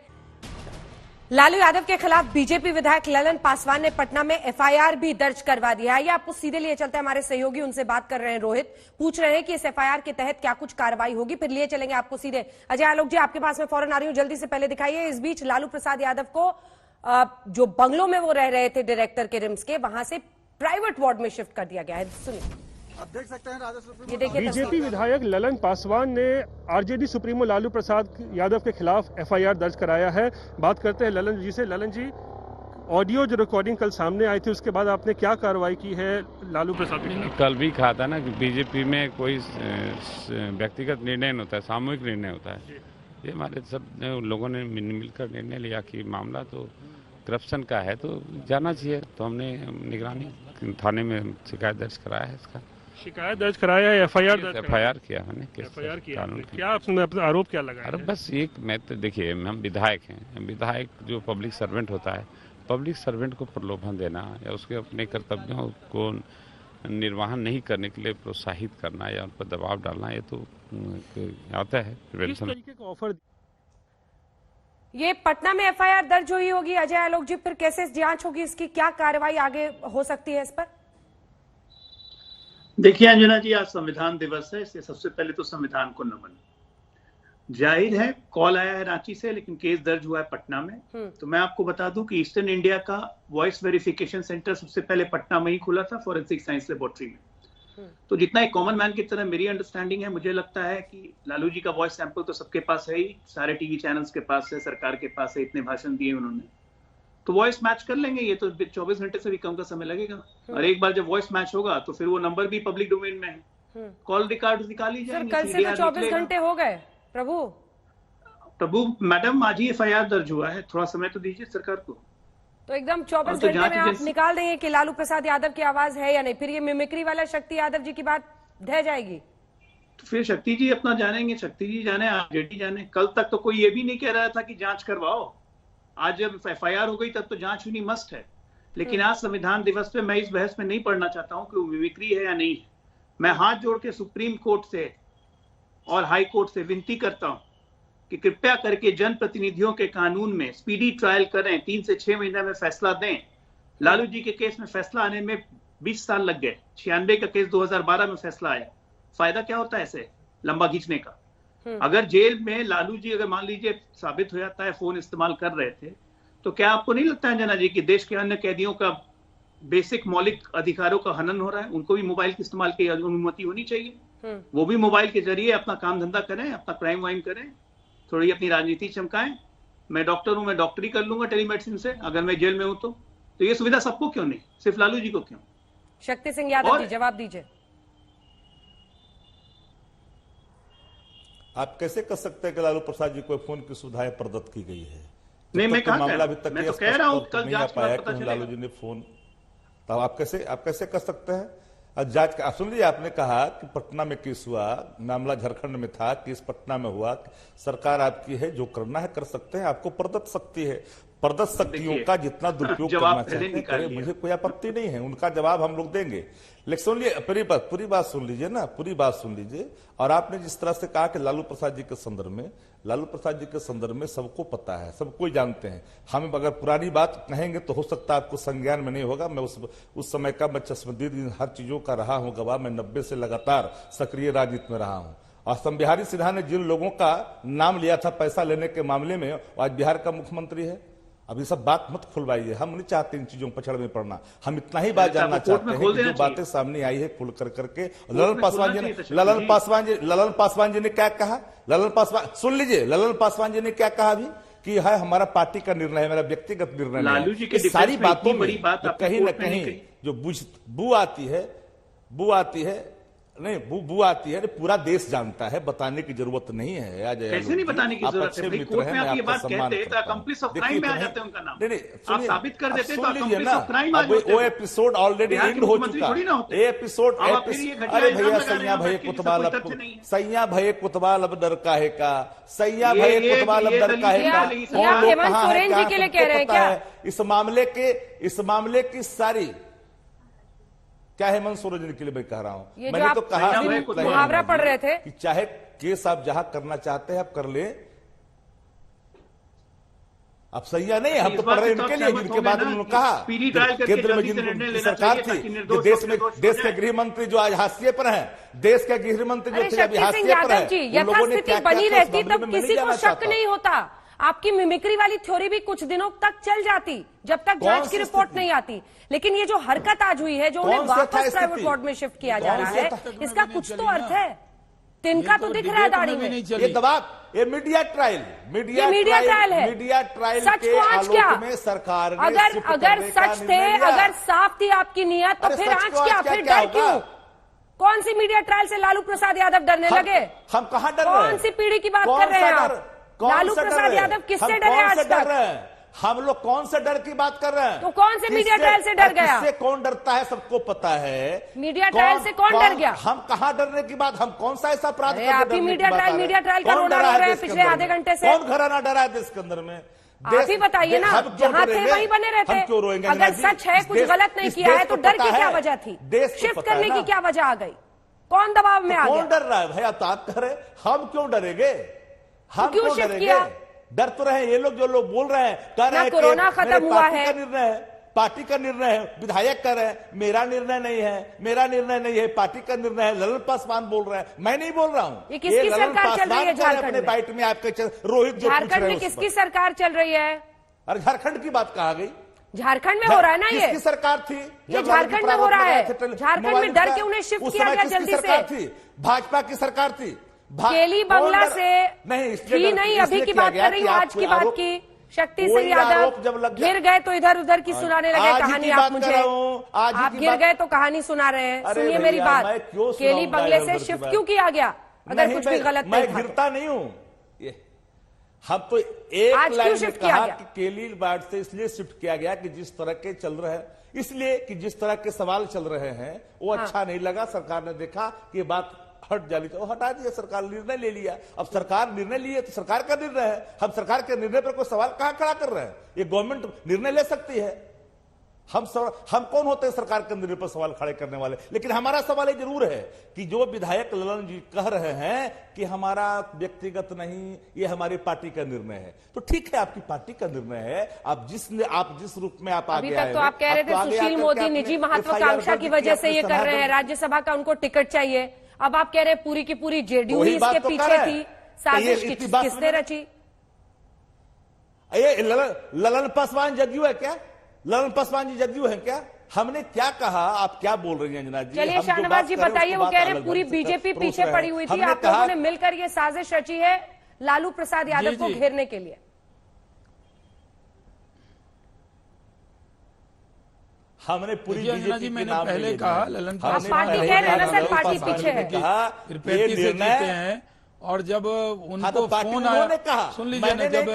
लालू यादव के खिलाफ बीजेपी विधायक ललन पासवान ने पटना में एफआईआर भी दर्ज करवा दिया है। ये आपको सीधे लिए चलते हैं, हमारे सहयोगी उनसे बात कर रहे हैं, रोहित पूछ रहे हैं कि इस एफआईआर के तहत क्या कुछ कार्रवाई होगी, फिर लिए चलेंगे आपको सीधे। अजय आलोक जी आपके पास में फौरन आ रही हूं, जल्दी से पहले दिखाइए। इस बीच लालू प्रसाद यादव को जो बंगलों में वो रह रहे थे डायरेक्टर के रिम्स के, वहां से प्राइवेट वार्ड में शिफ्ट कर दिया गया है। सुनिए। आप देख सकते हैं ये देखिए, बीजेपी विधायक ललन पासवान ने आरजेडी सुप्रीमो लालू प्रसाद यादव के खिलाफ एफआईआर दर्ज कराया है। बात करते हैं ललन जी से। ललन जी, ऑडियो जो रिकॉर्डिंग कल सामने आई थी, उसके बाद आपने क्या कार्रवाई की है लालू प्रसाद के खिलाफ? कल भी कहा था ना कि बीजेपी में कोई व्यक्तिगत निर्णय नहीं होता है, सामूहिक निर्णय होता है। ये हमारे सब लोगों ने मिलकर निर्णय लिया कि मामला तो करप्शन का है, तो जाना चाहिए, तो हमने निगरानी थाने में शिकायत दर्ज कराया है। इसका शिकायत दर्ज कराया है, एफआईआर किया मैंने। एफआईआर किया, क्या आपने अपना आरोप क्या लगाया? अरे बस एक, मैं तो देखिए, हम विधायक हैं, विधायक जो पब्लिक सर्वेंट होता है, पब्लिक सर्वेंट को प्रलोभन देना या उसके अपने कर्तव्यों को निर्वहन नहीं करने के लिए प्रोत्साहित करना या उन पर दबाव डालना, ये तो आता है प्रिवेंशन। किस तरीके का ऑफर? ये पटना में एफआईआर दर्ज हुई होगी अजय आलोक जी, फिर कैसे जांच होगी इसकी, क्या कार्रवाई आगे हो सकती है इस पर? देखिए अंजना जी, आज संविधान दिवस है, इससे सबसे पहले तो संविधान को नमन। जाहिर है कॉल आया है रांची से, लेकिन केस दर्ज हुआ है पटना में। तो मैं आपको बता दूं कि ईस्टर्न इंडिया का वॉइस वेरिफिकेशन सेंटर सबसे पहले पटना में ही खुला था, फॉरेंसिक साइंस लेबोरेटरी में। तो जितना एक कॉमन मैन की तरह मेरी अंडरस्टैंडिंग है, मुझे लगता है कि लालू जी का वॉइस सैंपल तो सबके पास है ही, सारे टीवी चैनल्स के पास है, सरकार के पास है, इतने भाषण दिए उन्होंने, तो वॉइस मैच कर लेंगे। ये तो 24 घंटे से भी कम का समय लगेगा। और एक बार जब वॉइस मैच होगा तो फिर वो नंबर भी पब्लिक डोमेन में है, कॉल रिकॉर्ड निकाल ही जाएंगे। कल से तो 24 घंटे हो गए प्रभु मैडम, आज ही एफआईआर दर्ज हुआ है, थोड़ा समय तो दीजिए सरकार को। तो एकदम 24 घंटे में आप निकाल देंगे कि लालू प्रसाद यादव की आवाज है या नहीं, फिर ये मिमिक्री वाला शक्ति यादव जी की बात ढह जाएगी? तो फिर शक्ति जी अपना जानेंगे, शक्ति जी जाने, आरजेडी जाने। कल तक तो कोई ये भी नहीं कह रहा था कि जांच करवाओ, आज जब एफआईआर हो गई तब तो जांच होनी मस्ट है। लेकिन आज संविधान दिवस पे मैं इस बहस में नहीं पढ़ना चाहता हूं कि वो मिमिक्री है या नहीं है। मैं हाथ जोड़ के सुप्रीम कोर्ट से और हाई कोर्ट से विनती करता हूं कि कृपया करके जनप्रतिनिधियों के कानून में स्पीडी ट्रायल करें, 3 से 6 महीने में फैसला दें। लालू जी के केस में फैसला आने में 20 साल लग गए, 96 का केस 2012 में फैसला आया। फायदा क्या होता है ऐसे लंबा खींचने का? अगर जेल में लालू जी अगर मान लीजिए साबित हो जाता है फोन इस्तेमाल कर रहे थे, तो क्या आपको नहीं लगता है जना जी कि देश के अन्य कैदियों का बेसिक मौलिक अधिकारों का हनन हो रहा है? उनको भी मोबाइल के इस्तेमाल की अनुमति होनी चाहिए। वो भी मोबाइल के जरिए अपना काम धंधा करें, अपना क्राइम वाइम करें, थोड़ी अपनी राजनीति चमकाएं। मैं डॉक्टर हूं, मैं डॉक्टरी कर लूंगा टेलीमेडिसिन से, अगर मैं जेल में हूं तो ये सुविधा सबको क्यों नहीं, सिर्फ लालू जी को क्यों? शक्ति सिंह यादव जी जवाब दीजिए। आप कैसे कर सकते हैं कि लालू प्रसाद जी को फोन की सुविधाएं प्रदत्त की गई है? नहीं, मैं मामला अभी तक मैं तो कह रहा हूं कल जांच पाया कि लालू जी ने फोन, तब आप कैसे कर सकते हैं? जांच का सुन लीजिए, आपने कहा कि पटना में केस हुआ, मामला झारखंड में था, केस पटना में हुआ, सरकार आपकी है, जो करना है कर सकते हैं, आपको प्रदत्त शक्ति है। प्रदत्त शक्तियों का जितना दुरुपयोग करना चाहते हैं करें, मुझे कोई आपत्ति नहीं है, उनका जवाब हम लोग देंगे। लेकिन सुनिए, पूरी बात सुन लीजिए ना, पूरी बात सुन लीजिए। और आपने जिस तरह से कहा कि लालू प्रसाद जी के संदर्भ में सबको पता है, सबको जानते हैं। हम अगर पुरानी बात कहेंगे तो हो सकता है आपको संज्ञान में नहीं होगा। मैं उस समय का मैं चश्मदीद हर चीजों का रहा हूं गवाह। मैं 90 से लगातार सक्रिय राजनीति में रहा हूं। और संत बिहारी सिन्हा ने जिन लोगों का नाम लिया था पैसा लेने के मामले में, आज बिहार का मुख्यमंत्री है। अब ये सब बात मत खुलवाइए, हम नहीं चाहते इन चीजों पर पछड़ में पड़ना। हम इतना ही बात जानना चाहते हैं कि जो बातें सामने आई है खुल कर करके। ललन पासवान जी ने क्या कहा? सुन लीजिए, ललन पासवान जी ने क्या कहा अभी कि है हमारा पार्टी का निर्णय है, मेरा व्यक्तिगत निर्णय लालू जी के सारी बातों में बड़ी बात कहीं न कहीं जो बू आती है नहीं, बू आती है। पूरा देश जानता है, बताने की जरूरत नहीं है। आज कैसे नहीं बताने की जरूरत है? कोर्ट में आप ये बात कहते हैं तो accomplice of crime में आ जाते हैं उनका नाम। नहीं, आप साबित कर देते तो accomplice of crime आ जाते हैं। वो एपिसोड ऑलरेडी एंड हो चुका है। एपिसोड अरे भैया सैया भये कुतबाल अब डर काहे का, सैया भये कुतबाल अब डर काहे का। हेमंत सोरेन जी के लिए कह रहे हैं क्या इस मामले की सारी क्या हेमंत सोरेन के लिए मैं कह रहा हूं। ये मैंने तो कहा मुहावरा पढ़ रहे थे कि चाहे केस आप जहां करना चाहते हैं आप कर ले। अब सैया नहीं, हम तो पढ़ रहे उनके लिए जिनके बाद उन्होंने कहा केंद्र में जिनकी सरकार थी, जो देश के गृह मंत्री जो आज हाशिए पर हैं, देश के गृह मंत्री जो थे अभी हाशिए पर हैं, यथास्थिति बनी रहती तब किसी को शक नहीं होता। आपकी मिमिक्री वाली थ्योरी भी कुछ दिनों तक चल जाती जब तक जांच की रिपोर्ट नहीं आती। लेकिन ये जो हरकत आज हुई है, जो उन्हें वापस प्राइवेट वार्ड में शिफ्ट किया जा रहा है, इसका कुछ तो अर्थ है। तिनका तो दिख रहा है दाढ़ी में। ये दबाव, ये मीडिया ट्रायल है। मीडिया ट्रायल सच को आज क्या में सरकार अगर सच थे, अगर साफ थी आपकी नियत, तो फिर आज क्या, फिर डर क्यों? कौन सी मीडिया ट्रायल से लालू प्रसाद यादव डरने लगे? हम कहां डर रहे हैं? कौन सी पीढ़ी की बात कर रहे हैं आप? लालू प्रसाद यादव किससे डरे आज तक? हम लोग कौन से डर की बात कर रहे हैं? तो कौन से मीडिया ट्रायल से डर गया? किससे कौन डरता है सबको पता है। मीडिया ट्रायल से कौन डर गया? हम कहां डरने की बात, हम कौन सा ऐसा अपराध? आप ही मीडिया ट्रायल का रोना रो रहे हैं पिछले आधे घंटे से। कौन घराना डरा है देश के अंदर में? आप ही बताइए ना, जहां थे वहीं बने रहते। क्यों रोएंगे? अगर सच है, कुछ गलत नहीं किया है, तो डर की क्या वजह थी? शिफ्ट करने की क्या वजह आ गई? कौन दबाव में आ गया? कौन डर रहा है भैया? तो आप कह रहे हम क्यों डरेंगे? हम क्यों शिफ्ट किया? डर तो रहे ये लोग, जो लोग बोल रहे हैं, कह रहे हैं कोरोना खत्म हुआ है, पार्टी का निर्णय है। विधायक कह रहे हैं मेरा निर्णय नहीं है, पार्टी का निर्णय है। ललन पासवान बोल रहे हैं, मैं नहीं बोल रहा हूँ। ये किसकी सरकार चल रही है झारखंड में? बाइट में आपके रोहित झारखंड में किसकी सरकार चल रही है? अरे झारखंड की बात कहा गई? झारखंड में हो रहा है ना, ये किसकी सरकार थी? ये झारखंड में हो रहा है। झारखंड में डर के उन्हें शिफ्ट किया गया जल्दी से। भाजपा की सरकार थी। केली बंगला से नहीं, अभी की बात कर रही हूँ, आज की बात की। शक्ति सिंह यादव गिर गए तो इधर उधर की सुनाने लगे कहानी आप मुझे। आप गिर गए तो कहानी सुना रहे हैं। सुनिए मेरी बात, केली बंगले से शिफ्ट क्यों किया गया अगर कुछ भी गलत नहीं था? मैं गिरता नहीं हूँ। हम तो एक लाइन में कहा कि केली बाट से इसलिए शिफ्ट किया गया कि जिस तरह के चल रहे हैं, इसलिए कि जिस तरह के सवाल चल रहे हैं वो अच्छा नहीं लगा। सरकार ने देखा कि बात हट जानी तो हटा दिया, सरकार निर्णय ले लिया। अब सरकार निर्णय लिए तो सरकार का निर्णय है, हम सरकार के निर्णय पर कोई सवाल कहां खड़ा कर रहे हैं? ये गवर्नमेंट निर्णय ले सकती है। हम कौन होते हैं सरकार के निर्णय पर सवाल खड़े करने वाले? लेकिन हमारा सवाल ये जरूर है कि जो विधायक ललन जी कह रहे हैं कि हमारा व्यक्तिगत नहीं, ये हमारी पार्टी का निर्णय है, तो ठीक है, आपकी पार्टी का निर्णय है। आप जिस रूप में आप आगे आए, तो आप कह रहे थे सुशील मोदी निजी महत्वाकांक्षा की वजह से ये कर रहे हैं, राज्यसभा का उनको टिकट चाहिए। अब आप कह रहे हैं पूरी की पूरी जेडीयू ही इसके पीछे थी, साजिश किसने रची? ये ललन पासवान जदयू है क्या? ललन पासवान जी जदयू है क्या? हमने क्या कहा? आप क्या बोल रही हैं अंजना जी? चलिए शाहनवाज जी बताइए। वो कह रहे हैं पूरी बीजेपी पीछे पड़ी हुई थी, आप लोगों ने मिलकर ये साजिश रची है लालू प्रसाद यादव को घेरने के लिए। हमने पूरी बीजेपी जी, मैंने पहले कहा ललन पार्टी पार्टी पीछे है, ये निर्णय है। और जब उनको फोन आया, सुन लीजिए ना, जब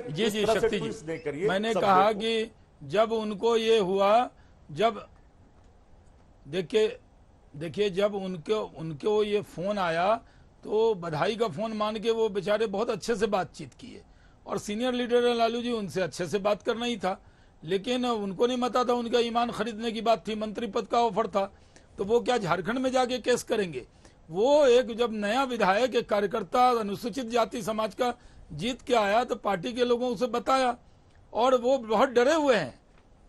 जी शक्ति जी, मैंने कहा कि जब उनको ये हुआ, जब देखिए जब उनको ये फोन आया तो बधाई का फोन मान के वो बेचारे बहुत अच्छे से बातचीत किए और सीनियर लीडर है लालू जी, उनसे अच्छे से बात करना ही था, लेकिन उनको नहीं पता था, उनका ईमान खरीदने की बात थी, मंत्री पद का ऑफर था, तो वो क्या झारखंड में जाके केस करेंगे? वो एक जब नया विधायक, एक कार्यकर्ता अनुसूचित जाति समाज का जीत के आया तो पार्टी के लोगों उसे बताया और वो बहुत डरे हुए हैं।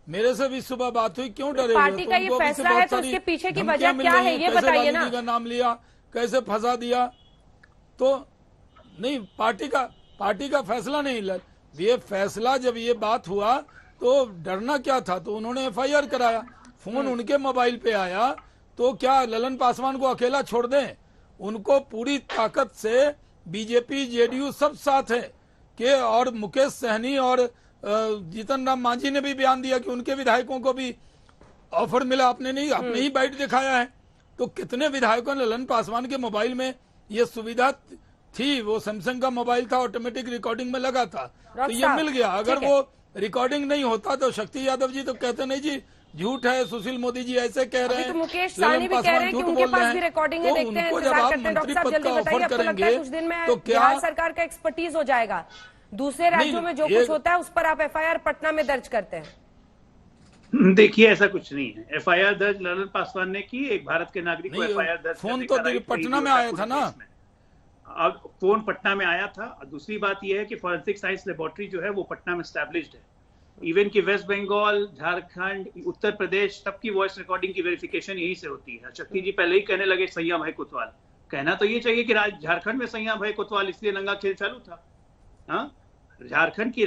मेरे से भी सुबह बात हुई, क्यों डरे हुए? पार्टी का ये फैसला है तो उसके पीछे की वजह क्या है ये बताइए ना। का नाम लिया, कैसे फंसा दिया, तो नहीं, पार्टी का फैसला नहीं। ये फैसला जब ये बात हुआ तो डरना क्या था, तो उन्होंने एफआईआर कराया, फोन उनके मोबाइल पे आया, तो क्या ललन पासवान को अकेला छोड़ दें? उनको पूरी ताकत से बीजेपी जेडीयू सब साथ है कि, और मुकेश सहनी और जीतन राम मांझी ने भी बयान दिया कि उनके विधायकों को भी ऑफर मिला, आपने ही बाइट दिखाया है। तो कितने विधायकों ने, ललन पासवान के मोबाइल में ये सुविधा थी, वो सैमसंग का मोबाइल था, ऑटोमेटिक रिकॉर्डिंग में लगा था, तो ये मिल गया। अगर वो रिकॉर्डिंग नहीं होता तो शक्ति यादव जी तो कहते नहीं जी झूठ है, सुशील मोदी जी ऐसे कह रहे हैं, तो मुकेश सहनी भी कह रहे हैं कि उनके पास भी रिकॉर्डिंग है, देखते हैं, इंतजार करते हैं। डॉक्टर साहब जल्दी बताइए, आपको लगता है कुछ दिन में तो बिहार सरकार का एक्सपर्टीज हो जाएगा, दूसरे राज्यों में जो कुछ होता है उस पर आप एफआईआर पटना में दर्ज करते हैं? देखिए, ऐसा कुछ नहीं है। एफआईआर दर्ज ललन पासवान ने की, एक भारत के नागरिक को एफआईआर दर्ज, फोन तो पटना में आया था ना, अब फोन पटना में आया था। दूसरी बात यह है कि फॉरेंसिक साइंस लेबोरेटरी जो है वो पटना में स्टैब्लिश्ड है। इवन कि वेस्ट बंगाल, झारखंड, उत्तर प्रदेश, सबकी वॉइस रिकॉर्डिंग की वेरिफिकेशन यहीं से होती है। शक्ति जी पहले ही कहने लगे सैया भाई कोतवाल, कहना तो ये चाहिए कि झारखंड में सैया भाई कोतवाल, इसलिए नंगा खेल चालू था। हाँ, झारखंड की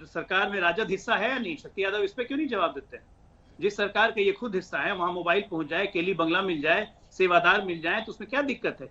सरकार में राजद हिस्सा है या नहीं? शक्ति यादव इस पे क्यों नहीं जवाब देते हैं? जिस सरकार का ये खुद हिस्सा है, वहां मोबाइल पहुंच जाए, केली बंगला मिल जाए, सेवादार मिल जाए, तो उसमें क्या दिक्कत है?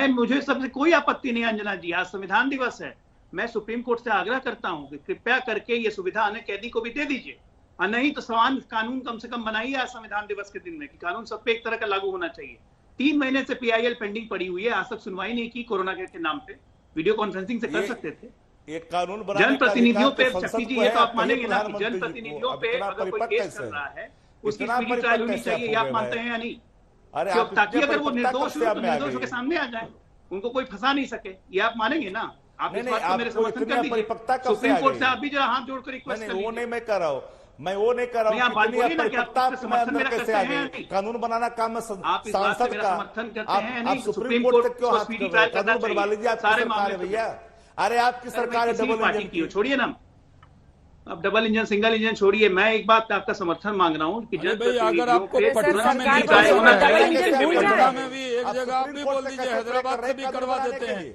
मुझे सबसे कोई आपत्ति नहीं। अंजना जी, आज संविधान दिवस है, मैं सुप्रीम कोर्ट से आग्रह करता हूं कि कृपया करके ये सुविधा अन्य कैदी को भी दे दीजिए, और नहीं तो समान कानून कम से कम बनाइए आज संविधान दिवस के दिन में, कि कानून सब पे एक तरह का लागू होना चाहिए। 3 महीने से पीआईएल पेंडिंग पड़ी हुई है, आज तक सुनवाई नहीं की। कोरोना के नाम पे वीडियो कॉन्फ्रेंसिंग से कर सकते थे। एक कानून जनप्रतिनिधियों पे, शक्ति जी ये तो आप मानेंगे ना कि जनप्रतिनिधियों पे अगर कोई केस कर रहा है उसकी स्पीडी ट्रायल होनी चाहिए, ये आप मानते हैं या नहीं? ताकि अगर वो निर्दोष हो तो निर्दोष के सामने आ जाए, उनको कोई फंसा नहीं सके, ये आप मानेंगे ना? आप इस बात को मेरे समर्थन कर दीजिए। सुप्रीम कोर्ट से आप भी जरा हाथ जोड़कर रिक्वेस्ट कर लीजिए। वो नहीं मैं कर रहा हूँ, मैं वो नहीं कर रहा हूँ। कानून बनाना काम है सांसद का, आप सुप्रीम कोर्ट तक क्यों हाथ कर रहे हो? कानून बनवा लीजिए, आपकी सरकार है भैया। अरे आपकी सरकार है डबल इंजन की, छोड़िए ना, अब डबल इंजन सिंगल इंजन छोड़िए। मैं एक बात आपका समर्थन मांग रहा हूँ कि अगर आपको पटना में भी एक जगह आप भी बोल दीजिए, हैदराबाद से भी करवा देते हैं।